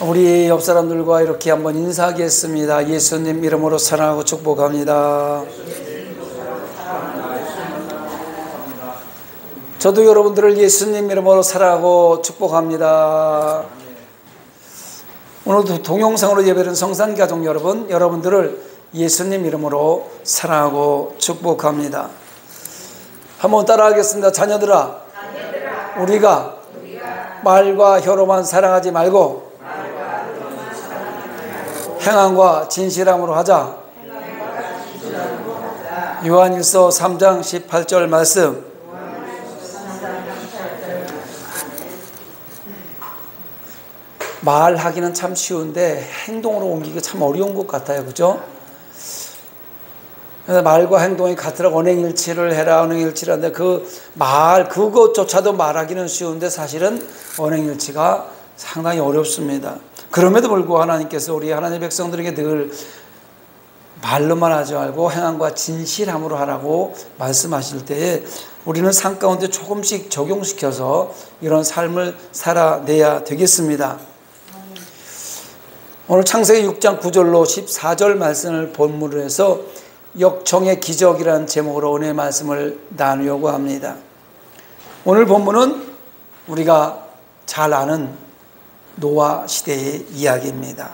우리 옆 사람들과 이렇게 한번 인사하겠습니다. 예수님 이름으로 사랑하고 축복합니다. 저도 여러분들을 예수님 이름으로 사랑하고 축복합니다. 오늘도 동영상으로 예배드리는 성산가족 여러분, 여러분들을 예수님 이름으로 사랑하고 축복합니다. 한번 따라하겠습니다. 자녀들아, 우리가 말과 혀로만 사랑하지 말고 행함과 진실함으로 하자. 요한일서 3장 18절 말씀. 말하기는 참 쉬운데 행동으로 옮기기 참 어려운 것 같아요. 그죠? 그래서 말과 행동이 같으라고 언행일치를 해라, 언행일치를 하는데 그것조차도 말하기는 쉬운데 사실은 언행일치가 상당히 어렵습니다. 그럼에도 불구하고 하나님께서 우리 하나님의 백성들에게 늘 말로만 하지 말고 행함과 진실함으로 하라고 말씀하실 때에 우리는 삶 가운데 조금씩 적용시켜서 이런 삶을 살아내야 되겠습니다. 오늘 창세기 6장 9절로 14절 말씀을 본문으로 해서 역청의 기적이라는 제목으로 오늘 말씀을 나누려고 합니다. 오늘 본문은 우리가 잘 아는 노아 시대의 이야기입니다.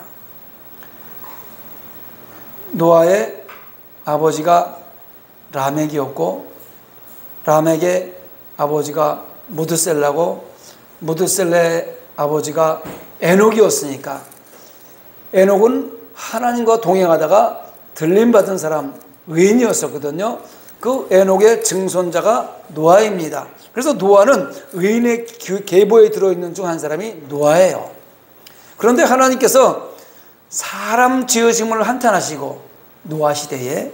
노아의 아버지가 라멕이었고, 라멕의 아버지가 무드셀라고, 무드셀라의 아버지가 에녹이었으니까 에녹은 하나님과 동행하다가 들림받은 사람, 의인이었었거든요. 그 에녹의 증손자가 노아입니다. 그래서 노아는 의인의 계보에 들어있는 중 한 사람이 노아예요. 그런데 하나님께서 사람 지으심을 한탄하시고 노아 시대에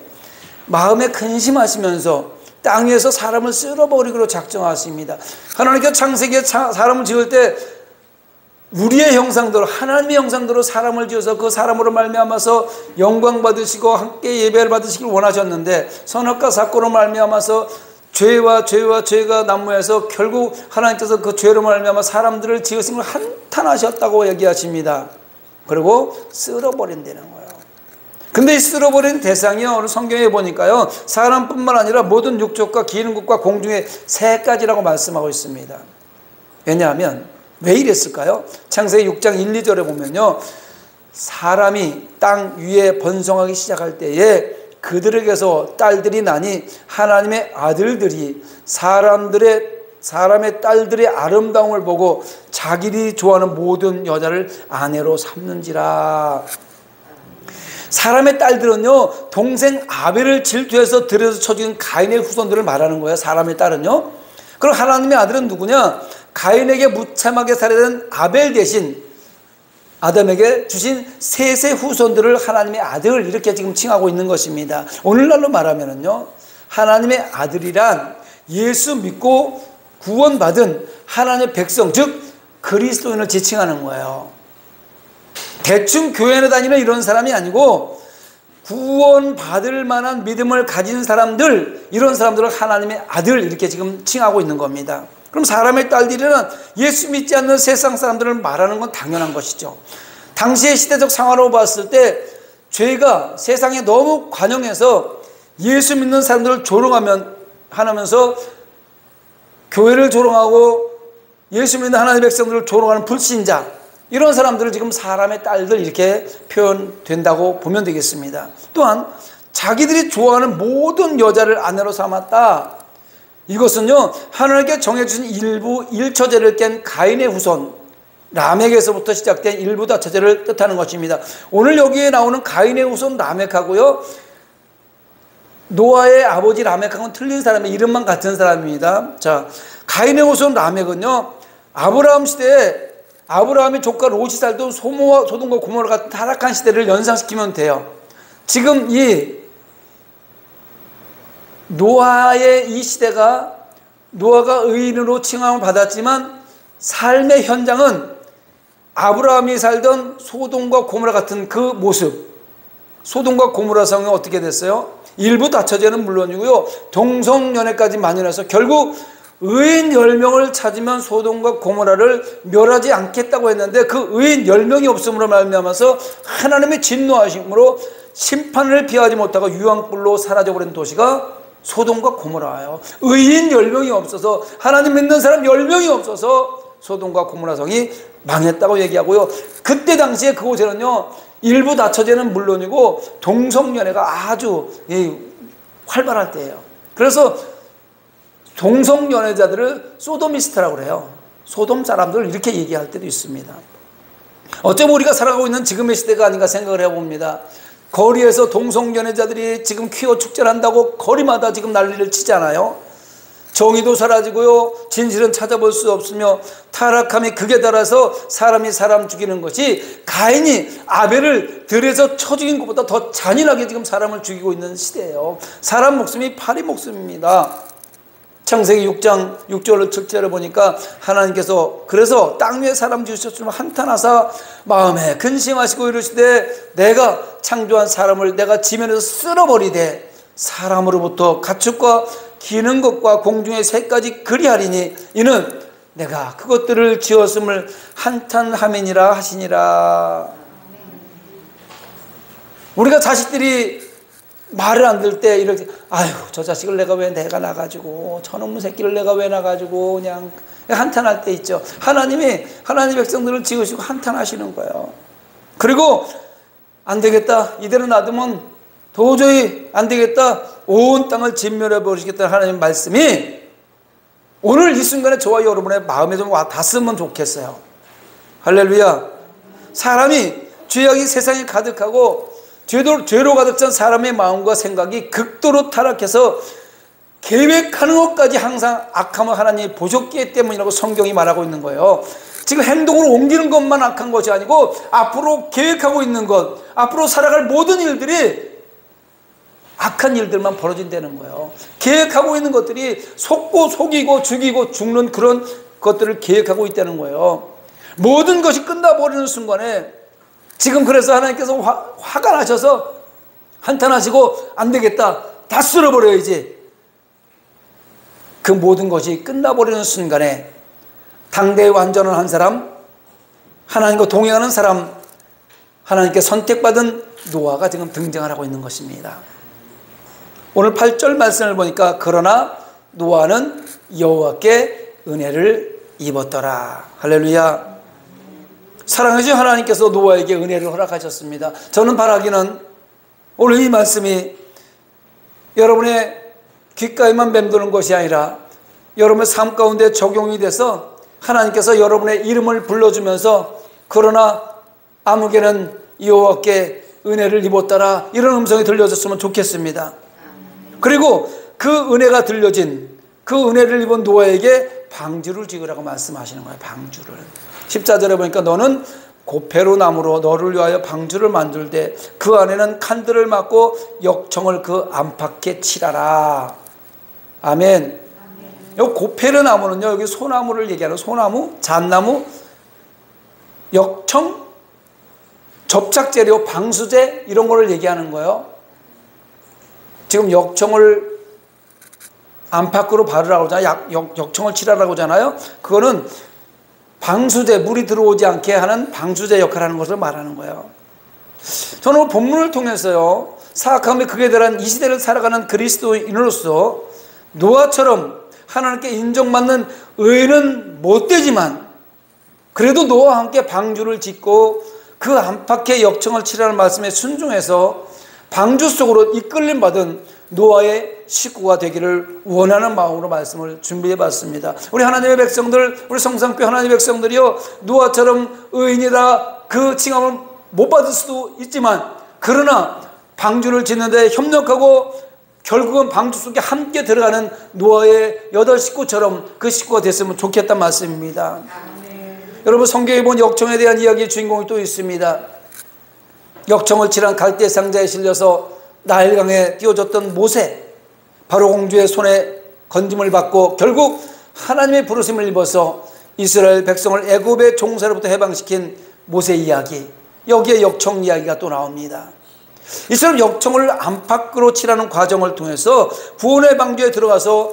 마음에 근심하시면서 땅 위에서 사람을 쓸어버리기로 작정하십니다. 하나님께서 창세기에 사람을 지을 때 우리의 형상대로, 하나님의 형상대로 사람을 지어서 그 사람으로 말미암아서 영광 받으시고 함께 예배를 받으시길 원하셨는데 선악과 사고로 말미암아서 죄가 난무해서 결국 하나님께서 그 죄로 말미암아 사람들을 지으신 걸 한탄하셨다고 얘기하십니다. 그리고 쓸어버린다는 거예요. 근데 이 쓸어버린 대상이요, 오늘 성경에 보니까요, 사람뿐만 아니라 모든 육족과 기는 것과 공중의 새까지라고 말씀하고 있습니다. 왜냐하면 왜 이랬을까요? 창세기 6장 1, 2절에 보면요, 사람이 땅 위에 번성하기 시작할 때에 그들에게서 딸들이 나니 하나님의 아들들이 사람의 딸들의 아름다움을 보고 자기들이 좋아하는 모든 여자를 아내로 삼는지라. 사람의 딸들은요, 동생 아벨을 질투해서 들여서 쳐 죽인 가인의 후손들을 말하는 거예요. 사람의 딸은요. 그럼 하나님의 아들은 누구냐? 가인에게 무참하게 살해된 아벨 대신 아담에게 주신 셋의 후손들을 하나님의 아들, 이렇게 지금 칭하고 있는 것입니다. 오늘날로 말하면은요, 하나님의 아들이란 예수 믿고 구원받은 하나님의 백성, 즉 그리스도인을 지칭하는 거예요. 대충 교회에 다니는 이런 사람이 아니고 구원받을 만한 믿음을 가진 사람들, 이런 사람들을 하나님의 아들, 이렇게 지금 칭하고 있는 겁니다. 그럼 사람의 딸들이란 예수 믿지 않는 세상 사람들을 말하는 건 당연한 것이죠. 당시의 시대적 상황으로 봤을 때 죄가 세상에 너무 관영해서 예수 믿는 사람들을 조롱하면서 교회를 조롱하고 예수 믿는 하나님의 백성들을 조롱하는 불신자, 이런 사람들을 지금 사람의 딸들 이렇게 표현된다고 보면 되겠습니다. 또한 자기들이 좋아하는 모든 여자를 아내로 삼았다. 이것은요, 하나님께 정해주신 일부 일처제를 깬 가인의 후손 라멕에서부터 시작된 일부 다처제를 뜻하는 것입니다. 오늘 여기에 나오는 가인의 후손 라멕하고요, 노아의 아버지 라멕하고는 틀린 사람의 이름만 같은 사람입니다. 자, 가인의 후손 라멕은요, 아브라함 시대에 아브라함의 조카 롯이 살던 소돔과 고모라 같은 타락한 시대를 연상시키면 돼요. 지금 이 노아의 이 시대가, 노아가 의인으로 칭함을 받았지만 삶의 현장은 아브라함이 살던 소돔과 고모라 같은 그 모습, 소돔과 고모라 성이 어떻게 됐어요? 일부 다처제는 물론이고요, 동성연애까지 만연해서 결국 의인 10명을 찾으면 소돔과 고모라를 멸하지 않겠다고 했는데 그 의인 10명이 없음으로 말미암아서 하나님의 진노하심으로 심판을 피하지 못하고 유황불로 사라져버린 도시가 소돔과 고모라예요. 의인 10명이 없어서, 하나님 믿는 사람 10명이 없어서 소돔과 고모라 성이 망했다고 얘기하고요. 그때 당시에 그곳에는요, 일부 다처제는 물론이고 동성연애가 아주 활발할 때예요. 그래서 동성연애자들을 소도미스트라고 그래요. 소돔 사람들 이렇게 얘기할 때도 있습니다. 어쩌면 우리가 살아가고 있는 지금의 시대가 아닌가 생각을 해봅니다. 거리에서 동성연애자들이 지금 퀴어 축제를 한다고 거리마다 지금 난리를 치잖아요. 정의도 사라지고요, 진실은 찾아볼 수 없으며 타락함이 극에 달아서 사람이 사람 죽이는 것이 가인이 아벨을 들에서 쳐 죽인 것보다 더 잔인하게 지금 사람을 죽이고 있는 시대예요. 사람 목숨이 파리 목숨입니다. 창세기 6장 6절을 7절을 보니까 하나님께서 그래서 땅 위에 사람 지으셨으면 한탄하사 마음에 근심하시고 이르시되 내가 창조한 사람을 내가 지면에서 쓸어버리되 사람으로부터 가축과 기는 것과 공중의 새까지 그리하리니 이는 내가 그것들을 지었음을 한탄함이니라 하시니라. 우리가 자식들이 말을 안 들을 때 이렇게, 아유 저 자식을 내가 왜 내가 낳아가지고, 저놈의 새끼를 내가 왜 낳아가지고, 그냥 한탄할 때 있죠. 하나님이 하나님 백성들을 지으시고 한탄하시는 거예요. 그리고 안 되겠다, 이대로 놔두면 도저히 안 되겠다, 온 땅을 진멸해 버리시겠다는 하나님의 말씀이 오늘 이 순간에 저와 여러분의 마음에 좀 와 닿았으면 좋겠어요. 할렐루야. 사람이, 죄악이 세상에 가득하고 죄로 가득 찬 사람의 마음과 생각이 극도로 타락해서 계획하는 것까지 항상 악함을 하나님이 보셨기 때문이라고 성경이 말하고 있는 거예요. 지금 행동으로 옮기는 것만 악한 것이 아니고 앞으로 계획하고 있는 것, 앞으로 살아갈 모든 일들이 악한 일들만 벌어진다는 거예요. 계획하고 있는 것들이 속고 속이고 죽이고 죽는 그런 것들을 계획하고 있다는 거예요. 모든 것이 끝나버리는 순간에 지금 그래서 하나님께서 화가 나셔서 한탄하시고 안 되겠다, 다 쓸어버려야지. 그 모든 것이 끝나버리는 순간에 당대에 완전한 한 사람, 하나님과 동행하는 사람, 하나님께 선택받은 노아가 지금 등장을 하고 있는 것입니다. 오늘 8절 말씀을 보니까 그러나 노아는 여호와께 은혜를 입었더라. 할렐루야. 사랑하신 하나님께서 노아에게 은혜를 허락하셨습니다. 저는 바라기는 오늘 이 말씀이 여러분의 귓가에만 맴도는 것이 아니라 여러분의 삶 가운데 적용이 돼서 하나님께서 여러분의 이름을 불러주면서 그러나 아무개는 여호와께 은혜를 입었더라, 이런 음성이 들려졌으면 좋겠습니다. 그리고 그 은혜가 들려진 그 은혜를 입은 노아에게 방주를 지으라고 말씀하시는 거예요. 방주를. 14절에 보니까 너는 고페로 나무로 너를 위하여 방주를 만들되 그 안에는 칸들을 막고 역청을 그 안팎에 칠하라. 아멘. 이 고페르 나무는요, 여기 소나무를 얘기하는, 소나무, 잣나무, 역청, 접착재료, 방수제 이런 거를 얘기하는 거예요. 지금 역청을 안팎으로 바르라고 하잖아요. 역청을 칠하라고 하잖아요. 그거는 방수제, 물이 들어오지 않게 하는 방수제 역할을 하는 것을 말하는 거예요. 저는 오늘 본문을 통해서요, 사악함의 극에 달한 이 시대를 살아가는 그리스도인으로서 노아처럼 하나님께 인정받는 의인은 못 되지만 그래도 노아와 함께 방주를 짓고 그 안팎에 역청을 칠하는 말씀에 순종해서 방주 속으로 이끌림 받은 노아의 식구가 되기를 원하는 마음으로 말씀을 준비해 봤습니다. 우리 하나님의 백성들, 우리 성산교회 하나님의 백성들이요, 노아처럼 의인이다 그 칭함을 못 받을 수도 있지만 그러나 방주를 짓는데 협력하고 결국은 방주 속에 함께 들어가는 노아의 8 식구처럼 그 식구가 됐으면 좋겠다는 말씀입니다. 여러분, 성경에 본 역청에 대한 이야기의 주인공이 또 있습니다. 역청을 칠한 갈대 상자에 실려서 나일강에 띄워졌던 모세, 바로 공주의 손에 건짐을 받고 결국 하나님의 부르심을 입어서 이스라엘 백성을 애굽의 종살로부터 해방시킨 모세 이야기, 여기에 역청 이야기가 또 나옵니다. 이처럼 역청을 안팎으로 칠하는 과정을 통해서 구원의 방주에 들어가서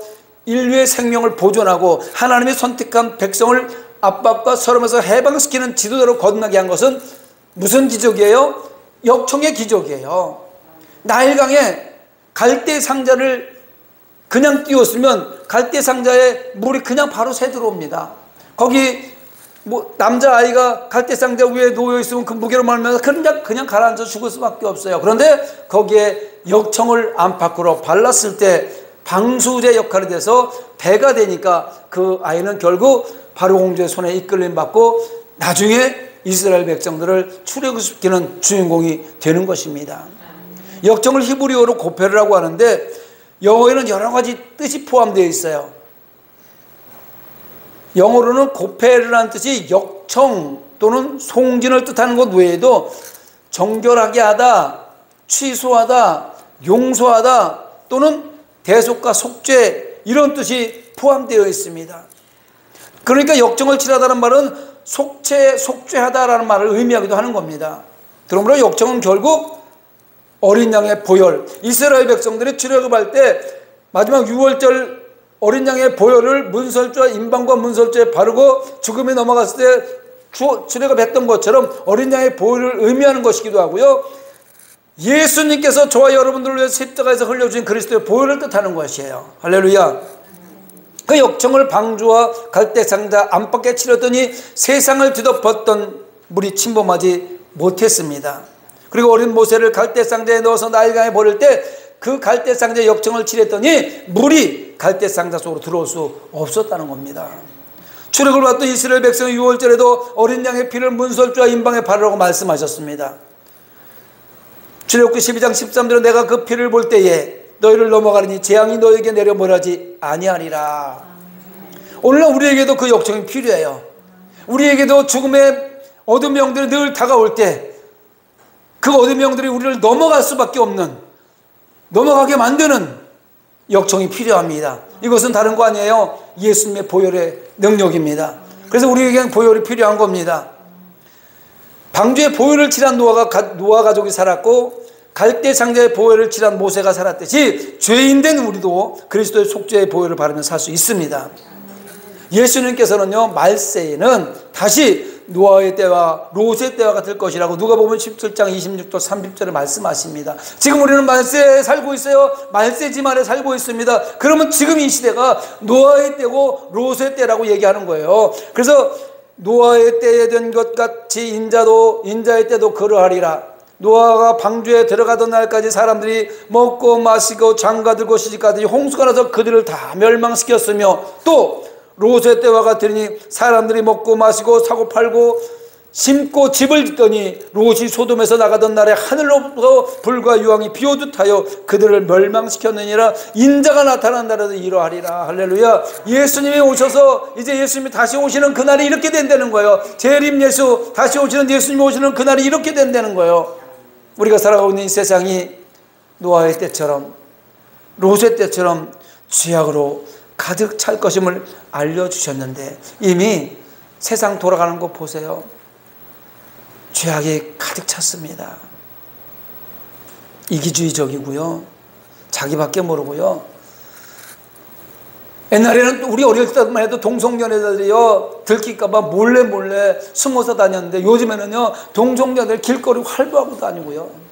인류의 생명을 보존하고 하나님이 선택한 백성을 압박과 서름에서 해방시키는 지도자로 거듭나게 한 것은 무슨 기적이에요? 역청의 기적이에요. 나일강에 갈대 상자를 그냥 띄웠으면 갈대 상자에 물이 그냥 바로 새 들어옵니다. 거기 남자아이가 갈대 상자 위에 놓여 있으면 그 무게로 말면서 그냥 가라앉아 죽을 수밖에 없어요. 그런데 거기에 역청을 안팎으로 발랐을 때 방수제 역할이 돼서 배가 되니까 그 아이는 결국 바로 공주의 손에 이끌림 받고 나중에 이스라엘 백성들을 출애굽시키는 주인공이 되는 것입니다. 역청을 히브리어로 고페르라고 하는데 영어에는 여러 가지 뜻이 포함되어 있어요. 영어로는 고페르라는 뜻이 역청 또는 송진을 뜻하는 것 외에도 정결하게 하다, 취소하다, 용서하다 또는 대속과 속죄 이런 뜻이 포함되어 있습니다. 그러니까 역청을 칠하다는 말은 속죄하다라는 말을 의미하기도 하는 겁니다. 그러므로 역청은 결국 어린 양의 보혈, 이스라엘 백성들이 출애굽할 때 마지막 6월절 어린 양의 보혈을 문설주와 임방과 문설주에 바르고 죽음이 넘어갔을 때 출애굽했던 것처럼 어린 양의 보혈을 의미하는 것이기도 하고요, 예수님께서 저와 여러분들을 위해 십자가에서 흘려주신 그리스도의 보혈을 뜻하는 것이에요. 할렐루야. 그 역청을 방주와 갈대상자 안팎에 치렀더니 세상을 뒤덮었던 물이 침범하지 못했습니다. 그리고 어린 모세를 갈대상자에 넣어서 나일강에 버릴 때 그 갈대상자에 역청을 칠했더니 물이 갈대상자 속으로 들어올 수 없었다는 겁니다. 출애굽을 받던 이스라엘 백성의 6월절에도 어린 양의 피를 문설주와 임방에 바르라고 말씀하셨습니다. 출애굽기 12장 13절에 내가 그 피를 볼 때에 너희를 넘어가리니 재앙이 너희에게 내려 몰하지 아니하리라. 오늘날 우리에게도 그 역청이 필요해요. 우리에게도 죽음의 어둠 영들이 늘 다가올 때 그 어둠 영들이 우리를 넘어갈 수밖에 없는, 넘어가게 만드는 역청이 필요합니다. 이것은 다른 거 아니에요. 예수님의 보혈의 능력입니다. 그래서 우리에게는 보혈이 필요한 겁니다. 방주에 보혈을 칠한 노아 가족이 살았고 갈대 상자에 보혈을 칠한 모세가 살았듯이 죄인된 우리도 그리스도의 속죄의 보혈을 바르면 살 수 있습니다. 예수님께서는요, 말세에는 다시 노아의 때와 롯의 때와 같을 것이라고 누가복음 17장 26절 30절에 말씀하십니다. 지금 우리는 말세에 살고 있어요. 말세지만에 살고 있습니다. 그러면 지금 이 시대가 노아의 때고 롯의 때라고 얘기하는 거예요. 그래서 노아의 때에 된 것 같이 인자의 때도 그러하리라. 노아가 방주에 들어가던 날까지 사람들이 먹고 마시고 장가들고 시집가더니 홍수가 나서 그들을 다 멸망시켰으며 또 롯의 때와 같으니 사람들이 먹고 마시고 사고 팔고 심고 집을 짓더니 롯이 소돔에서 나가던 날에 하늘로부터 불과 유황이 비오듯 하여 그들을 멸망시켰느니라. 인자가 나타난 날에도 이러하리라. 할렐루야. 예수님이 오셔서 이제 예수님이 다시 오시는 그날이 이렇게 된다는 거예요. 재림 예수 다시 오시는 예수님이 오시는 그날이 이렇게 된다는 거예요. 우리가 살아가고 있는 이 세상이 노아의 때처럼 롯의 때처럼 죄악으로 가득 찰 것임을 알려주셨는데 이미 세상 돌아가는 거 보세요. 죄악이 가득 찼습니다. 이기주의적이고요, 자기밖에 모르고요. 옛날에는 우리 어릴 때만 해도 동성연애자들이요 들킬까봐 몰래 숨어서 다녔는데 요즘에는요 동성연애들 길거리 활보하고 다니고요.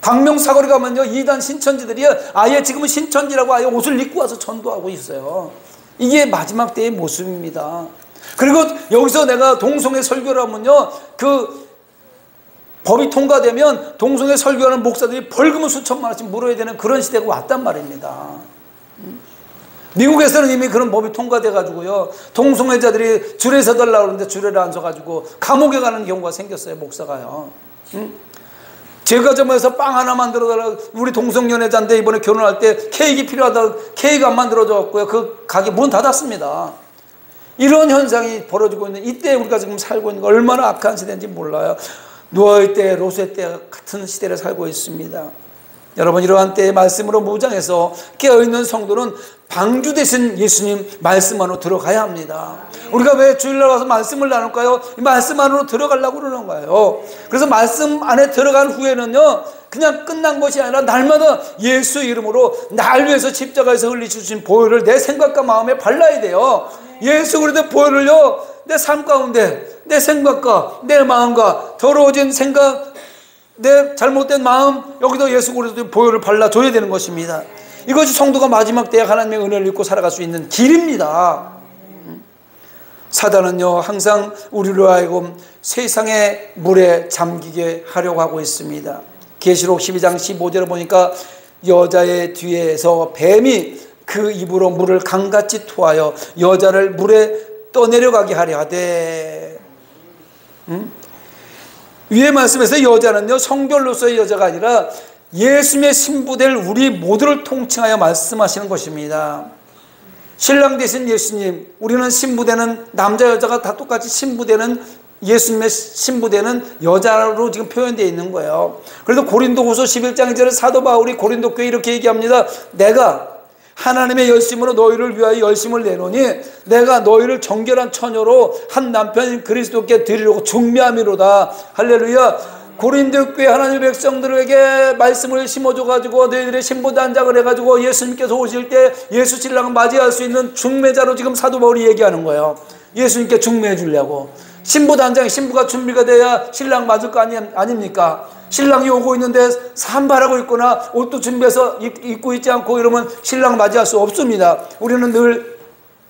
박명사거리 가면요 이단 신천지들이 아예 지금은 신천지라고 아예 옷을 입고 와서 전도하고 있어요. 이게 마지막 때의 모습입니다. 그리고 여기서 내가 동성애 설교를 하면요 그 법이 통과되면 동성애 설교하는 목사들이 벌금을 수천만 원씩 물어야 되는 그런 시대가 왔단 말입니다. 미국에서는 이미 그런 법이 통과돼 가지고요 동성애자들이 줄에 서달라고 그러는데 줄에 안 서가지고 감옥에 가는 경우가 생겼어요. 목사가요. 제과점에서 빵 하나 만들어달라고, 우리 동성연애자인데 이번에 결혼할 때 케이크 필요하다고 케이크 안 만들어줬고요 그 가게 문 닫았습니다. 이런 현상이 벌어지고 있는 이때 우리가 지금 살고 있는 거 얼마나 악한 시대인지 몰라요. 노아의 때, 롯의 때 같은 시대를 살고 있습니다. 여러분, 이러한 때의 말씀으로 무장해서 깨어있는 성도는 방주 되신 예수님 말씀 안으로 들어가야 합니다. 우리가 왜 주일날 와서 말씀을 나눌까요? 이 말씀 안으로 들어가려고 그러는 거예요. 그래서 말씀 안에 들어간 후에는요 그냥 끝난 것이 아니라 날마다 예수 이름으로 날 위해서 십자가에서 흘리주신 보혈을 내 생각과 마음에 발라야 돼요. 예수 그리스도의 보혈을요, 내 삶 가운데 내 생각과 내 마음과 더러워진 생각, 내 잘못된 마음, 여기도 예수 그리스도의 보혈을 발라줘야 되는 것입니다. 이것이 성도가 마지막 때에 하나님의 은혜를 입고 살아갈 수 있는 길입니다. 사단은요, 항상 우리로 하여금 세상의 물에 잠기게 하려고 하고 있습니다. 계시록 12장 15절에 보니까 여자의 뒤에서 뱀이 그 입으로 물을 강같이 토하여 여자를 물에 떠내려가게 하려 하되, 위의 말씀에서 여자는요, 성별로서의 여자가 아니라 예수님의 신부될 우리 모두를 통칭하여 말씀하시는 것입니다. 신랑 되신 예수님, 우리는 신부되는 남자 여자가 다 똑같이 신부되는 예수님의 신부되는 여자로 지금 표현되어 있는 거예요. 그래서 고린도후서 11장 2절에 사도 바울이 고린도 교회에 이렇게 얘기합니다. 내가 하나님의 열심으로 너희를 위하여 열심을 내노니 내가 너희를 정결한 처녀로 한 남편 그리스도께 드리려고 중매함이로다. 할렐루야. 고린도 교회 하나님의 백성들에게 말씀을 심어줘가지고 너희들의 신부 단장을 해가지고 예수님께서 오실 때 예수 신랑을 맞이할 수 있는 중매자로 지금 사도 바울이 얘기하는 거예요. 예수님께 중매해 주려고. 신부 단장이, 신부가 준비가 돼야 신랑 맞을 거 아닙니까? 신랑이 오고 있는데 산발하고 있거나 옷도 준비해서 입고 있지 않고 이러면 신랑 맞이할 수 없습니다. 우리는 늘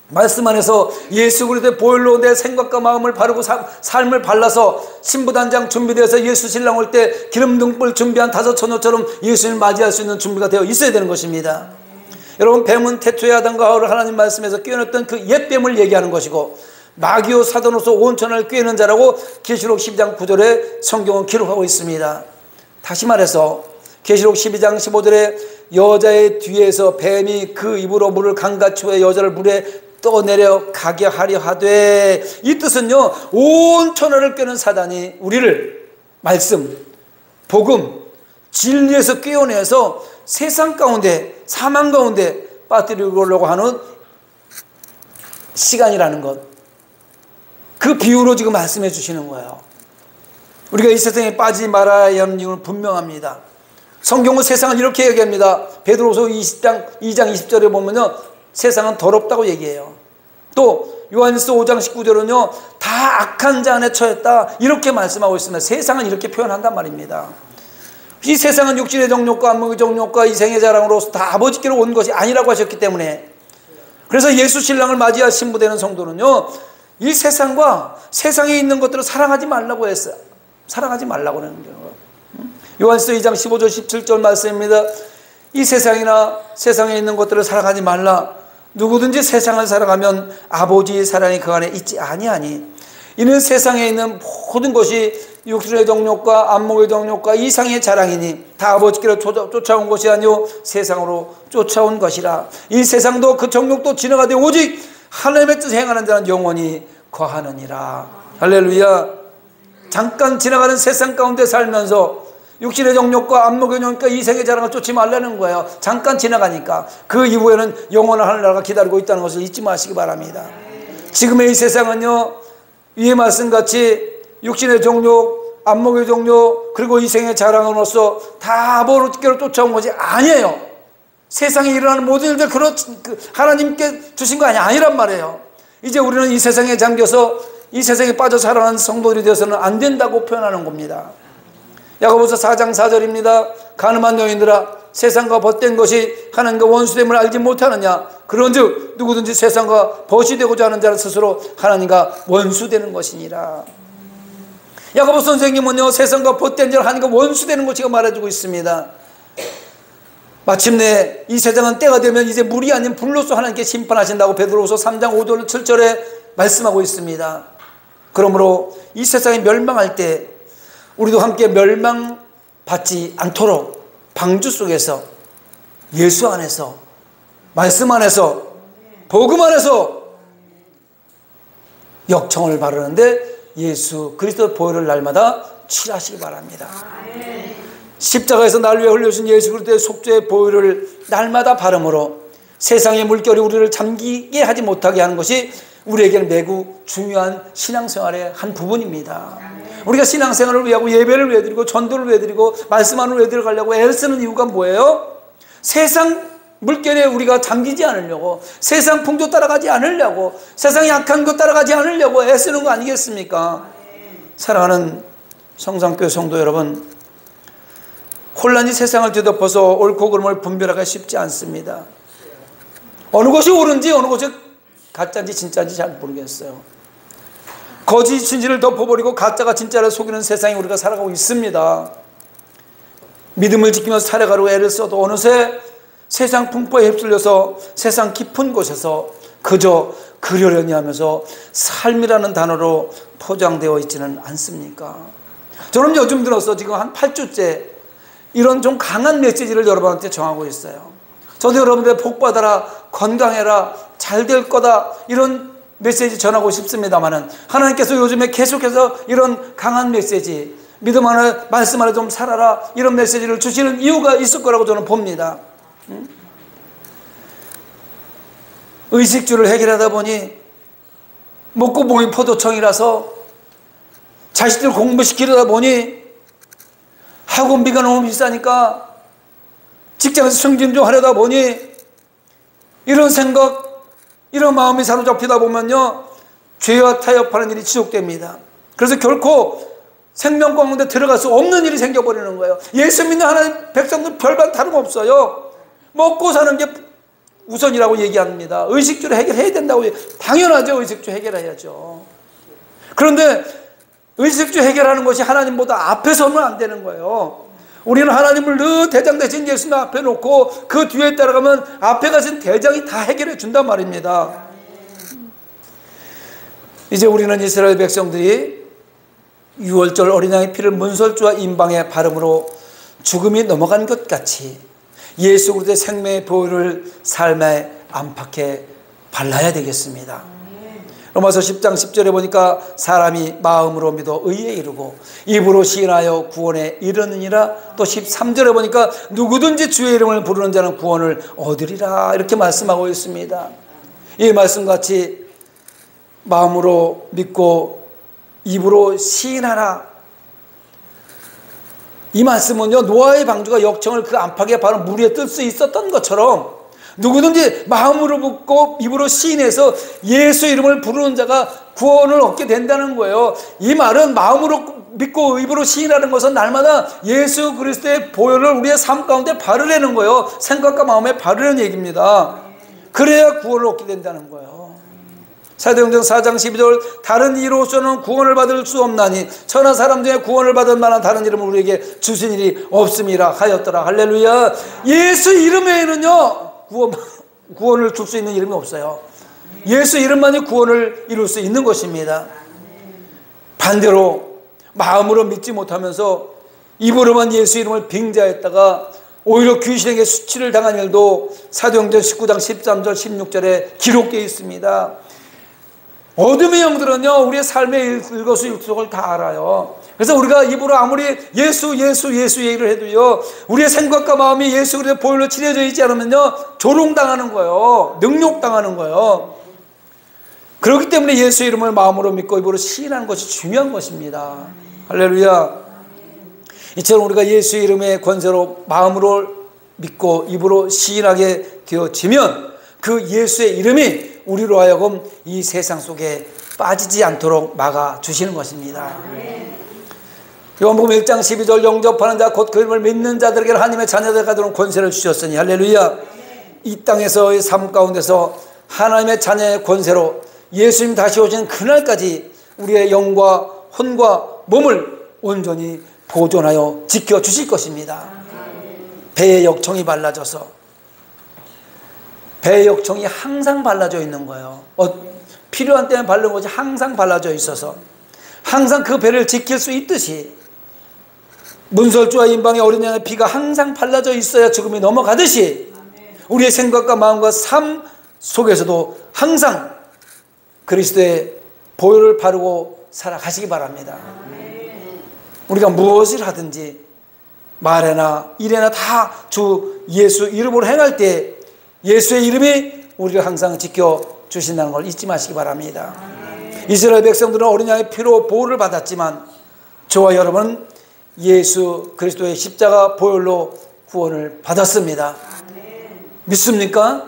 말씀 안에서 예수 그리스도의 보혈로 내 생각과 마음을 바르고 삶을 발라서 신부단장 준비되어서 예수 신랑 올 때 기름 등불 준비한 다섯 처녀처럼 예수님을 맞이할 수 있는 준비가 되어 있어야 되는 것입니다. 여러분, 뱀은 태초에 아담과 하와를 하나님 말씀에서 꿰어냈던 그 옛뱀을 얘기하는 것이고, 마귀요 사단으로서 온 천하를 꿰는 자라고 계시록 12장 9절에 성경은 기록하고 있습니다. 다시 말해서 계시록 12장 15절에 여자의 뒤에서 뱀이 그 입으로 물을 강같이 해 여자를 물에 떠내려 가게 하려 하되, 이 뜻은요, 온 천하를 꿰는 사단이 우리를 말씀, 복음, 진리에서 꿰어내서 세상 가운데, 사망 가운데 빠뜨리려고 하는 시간이라는 것, 그 비유로 지금 말씀해 주시는 거예요. 우리가 이 세상에 빠지지 말아야 하는 이유는 분명합니다. 성경은 세상을 이렇게 얘기합니다. 베드로서 2장 20절에 보면요, 세상은 더럽다고 얘기해요. 또 요한일서 5장 19절은요, 다 악한 자 안에 처했다, 이렇게 말씀하고 있습니다. 세상은 이렇게 표현한단 말입니다. 이 세상은 육신의 정욕과 안목의 정욕과 이생의 자랑으로서 다 아버지께로 온 것이 아니라고 하셨기 때문에, 그래서 예수 신랑을 맞이할 신부되는 성도는요, 이 세상과 세상에 있는 것들을 사랑하지 말라고 했어요. 사랑하지 말라고 하는 거예요. 요한일서 2장 15절 17절 말씀입니다. 이 세상이나 세상에 있는 것들을 사랑하지 말라. 누구든지 세상을 사랑하면 아버지의 사랑이 그 안에 있지 아니하니, 이는 세상에 있는 모든 것이 육신의 정욕과 안목의 정욕과 이상의 자랑이니 다 아버지께로 쫓아온 것이 아니요 세상으로 쫓아온 것이라. 이 세상도 그 정욕도 지나가되 오직 하나님의 뜻을 행하는 자는 영원히 거하느니라. 할렐루야. 잠깐 지나가는 세상 가운데 살면서 육신의 정욕과 안목의 정욕과 이생의 자랑을 쫓지 말라는 거예요. 잠깐 지나가니까 그 이후에는 영원한 하늘나라가 기다리고 있다는 것을 잊지 마시기 바랍니다. 지금의 이 세상은요, 위의 말씀같이 육신의 정욕, 안목의 정욕, 그리고 이생의 자랑으로서 다 아버지께로 쫓아온 것이 아니에요. 세상에 일어나는 모든 일들 하나님께 주신 거 아니란 말이에요. 이제 우리는 이 세상에 잠겨서 이 세상에 빠져 살아가는 성도들이 되어서는 안 된다고 표현하는 겁니다. 야고보서 4장 4절입니다. 가늠한 여인들아, 세상과 벗된 것이 하나님과 원수됨을 알지 못하느냐? 그런즉 누구든지 세상과 벗이 되고자 하는 자는 스스로 하나님과 원수되는 것이니라. 야고보 선생님은요, 세상과 벗된 자를 하나님과 원수되는 것이라고 말해주고 있습니다. 마침내 이 세상은 때가 되면 이제 물이 아닌 불로서 하나님께 심판하신다고 베드로후서 3장 5절 7절에 말씀하고 있습니다. 그러므로 이 세상이 멸망할 때 우리도 함께 멸망받지 않도록 방주 속에서 예수 안에서, 말씀 안에서, 복음 안에서 역청을 바르는데 예수 그리스도 보혈을 날마다 취하시기 바랍니다. 십자가에서 날 위해 흘려주신 예수 그리스도의 속죄의 보혈을 날마다 바름으로 세상의 물결이 우리를 잠기게 하지 못하게 하는 것이 우리에게는 매우 중요한 신앙생활의 한 부분입니다. 우리가 신앙생활을 위하고 예배를 위해 드리고 전도를 위해 드리고 말씀 안으로 위해 들어가려고 애를 쓰는 이유가 뭐예요? 세상 물결에 우리가 잠기지 않으려고, 세상 풍조 따라가지 않으려고, 세상의 악한 것 따라가지 않으려고 애쓰는 거 아니겠습니까? 사랑하는 성산교회 성도 여러분, 혼란이 세상을 뒤덮어서 옳고 그름을 분별하기가 쉽지 않습니다. 어느 것이 옳은지 어느 것이 가짜인지 진짜인지 잘 모르겠어요. 거짓 진실을 덮어버리고 가짜가 진짜를 속이는 세상에 우리가 살아가고 있습니다. 믿음을 지키면서 살아가려고 애를 써도 어느새 세상 풍파에 휩쓸려서 세상 깊은 곳에서 그저 그러려니 하면서 삶이라는 단어로 포장되어 있지는 않습니까? 저는 요즘 들어서 지금 한 8주째 이런 좀 강한 메시지를 여러분한테 전하고 있어요. 저도 여러분들 복받아라, 건강해라, 잘 될 거다, 이런 메시지 전하고 싶습니다만은 하나님께서 요즘에 계속해서 이런 강한 메시지, 믿음 안에 말씀 안에 좀 살아라, 이런 메시지를 주시는 이유가 있을 거라고 저는 봅니다. 의식주를 해결하다 보니 먹고 모인 포도청이라서 자식들 공부시키려다 보니 학원비가 너무 비싸니까 직장에서 승진 좀 하려다 보니 이런 생각, 이런 마음이 사로잡히다 보면요, 죄와 타협하는 일이 지속됩니다. 그래서 결코 생명권 가운데 들어갈 수 없는 일이 생겨버리는 거예요. 예수 믿는 하나님 백성들 별반 다름없어요. 먹고 사는 게 우선이라고 얘기합니다. 의식주를 해결해야 된다고. 당연하죠. 의식주 해결해야죠. 그런데 의식주 해결하는 것이 하나님보다 앞에 서면 안 되는 거예요. 우리는 하나님을 늘 대장 대신 예수님 앞에 놓고 그 뒤에 따라가면 앞에 가신 대장이 다 해결해 준단 말입니다. 이제 우리는 이스라엘 백성들이 6월절 어린 양의 피를 문설주와 임방의 바름으로 죽음이 넘어간 것 같이 예수 그리스도의 생명의 보혈을 삶의 안팎에 발라야 되겠습니다. 로마서 10장 10절에 보니까 사람이 마음으로 믿어 의에 이르고 입으로 시인하여 구원에 이르느니라. 또 13절에 보니까 누구든지 주의 이름을 부르는 자는 구원을 얻으리라, 이렇게 말씀하고 있습니다. 이 말씀같이 마음으로 믿고 입으로 시인하라, 이 말씀은요, 노아의 방주가 역청을 그 안팎에 바로 물 위에 뜰 수 있었던 것처럼 누구든지 마음으로 믿고 입으로 시인해서 예수 이름을 부르는 자가 구원을 얻게 된다는 거예요. 이 말은 마음으로 믿고 입으로 시인하는 것은 날마다 예수 그리스도의 보혈을 우리의 삶 가운데 바르려는 거예요. 생각과 마음에 바르려는 얘기입니다. 그래야 구원을 얻게 된다는 거예요. 사도행전 4장 12절 다른 이로서는 구원을 받을 수 없나니 천하 사람 중에 구원을 받을 만한 다른 이름을 우리에게 주신 일이 없음이라 하였더라. 할렐루야. 예수 이름 외에는요 구원을 줄 수 있는 이름이 없어요. 예수 이름만이 구원을 이룰 수 있는 것입니다. 반대로 마음으로 믿지 못하면서 입으로만 예수 이름을 빙자했다가 오히려 귀신에게 수치를 당한 일도 사도행전 19장 13절 16절에 기록되어 있습니다. 어둠의 영들은요 우리의 삶의 일거수일투족을 다 알아요. 그래서 우리가 입으로 아무리 예수 얘기를 해도요 우리의 생각과 마음이 예수 그리스도의 보혈로 칠해져 있지 않으면요 조롱당하는 거예요. 능욕당하는 거예요. 그렇기 때문에 예수 이름을 마음으로 믿고 입으로 시인하는 것이 중요한 것입니다. 할렐루야. 이처럼 우리가 예수 이름의 권세로 마음으로 믿고 입으로 시인하게 되어지면 그 예수의 이름이 우리로 하여금 이 세상 속에 빠지지 않도록 막아주시는 것입니다. 요한복음 1장 12절 영접하는 자 곧 그 이름을 믿는 자들에게 하나님의 자녀들과 되는 권세를 주셨으니 할렐루야. 이 땅에서의 삶 가운데서 하나님의 자녀의 권세로 예수님 다시 오시는 그날까지 우리의 영과 혼과 몸을 온전히 보존하여 지켜주실 것입니다. 배의 역청이 발라져서 배의 역청이 항상 발라져 있는 거예요. 필요한 때는 바르는 것이 항상 발라져 있어서 항상 그 배를 지킬 수 있듯이 문설주와 임방의 어린 양의 피가 항상 발라져 있어야 죽음이 넘어가듯이 우리의 생각과 마음과 삶 속에서도 항상 그리스도의 보혈을 바르고 살아가시기 바랍니다. 우리가 무엇을 하든지 말에나 일에나 다 주 예수 이름으로 행할 때 예수의 이름이 우리를 항상 지켜주신다는 걸 잊지 마시기 바랍니다. 이스라엘 백성들은 어린 양의 피로 보호를 받았지만 저와 여러분 예수 그리스도의 십자가 보혈로 구원을 받았습니다. 믿습니까?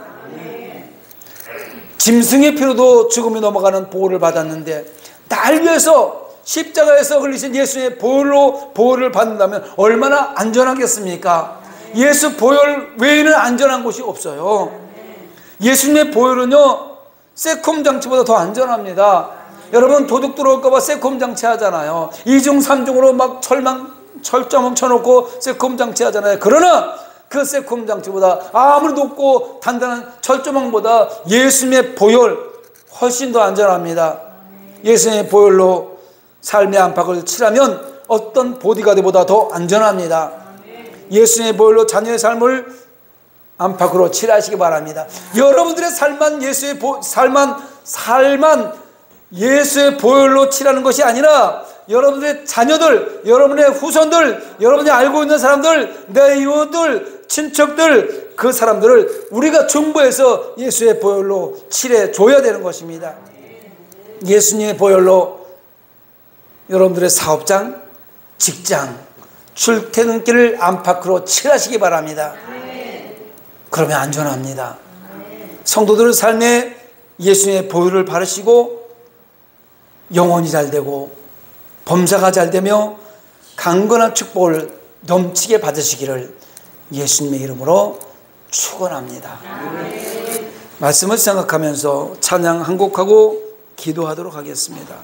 짐승의 피로도 죽음이 넘어가는 보호를 받았는데 날 위해서 십자가에서 흘리신 예수의 보혈로 보호를 받는다면 얼마나 안전하겠습니까? 예수 보혈 외에는 안전한 곳이 없어요. 예수님의 보혈은요 세콤 장치보다 더 안전합니다. 여러분 도둑 들어올까 봐 세콤 장치 하잖아요. 2중 3중으로 막 철조망 쳐놓고 세콤 장치 하잖아요. 그러나 그 세콤 장치보다 아무리 높고 단단한 철조망보다 예수님의 보혈 훨씬 더 안전합니다. 예수님의 보혈로 삶의 안팎을 칠하면 어떤 보디가드보다 더 안전합니다. 예수님의 보혈로 자녀의 삶을 안팎으로 칠하시기 바랍니다. 여러분들의 삶만 예수의 보혈로 칠하는 것이 아니라 여러분들의 자녀들, 여러분의 후손들, 여러분이 알고 있는 사람들, 내 이웃들, 친척들, 그 사람들을 우리가 중보해서 예수의 보혈로 칠해 줘야 되는 것입니다. 예수님의 보혈로 여러분들의 사업장, 직장, 출퇴근길을 안팎으로 칠하시기 바랍니다. 그러면 안전합니다. 성도들의 삶에 예수님의 보혈을 바르시고 영혼이 잘 되고 범사가 잘 되며 강건한 축복을 넘치게 받으시기를 예수님의 이름으로 축원합니다. 말씀을 생각하면서 찬양 한 곡하고 기도하도록 하겠습니다.